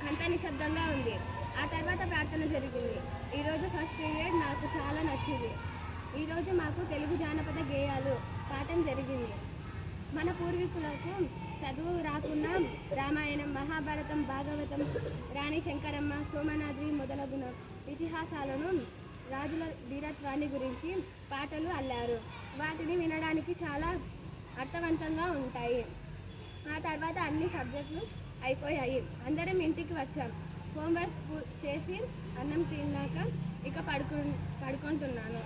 అంతా నిశ్శబ్దంగా ఉంది. ఆ తర్వాత ప్రార్థన జరిగింది. ఈరోజు ఫస్ట్ పీరియడ్ నాకు చాలా నచ్చింది. ఈరోజు మాకు తెలుగు జానపద గేయాలు పాఠం జరిగింది. మన పూర్వీకులకు చదువు రాకున్నా రామాయణం, మహాభారతం, భాగవతం, రాణి శంకరమ్మ, సోమనాద్రి మొదలగున ఇతిహాసాలను, రాజుల వీరత్వాన్ని గురించి పాటలు అల్లారు. వాటిని వినడానికి చాలా అర్థవంతంగా ఉంటాయి. ఆ తర్వాత అన్ని సబ్జెక్టులు అయిపోయాయి. అందరం ఇంటికి వచ్చాం. హోంవర్క్ చేసి అన్నం తిన్నాక ఇక పడుకుంటున్నాను.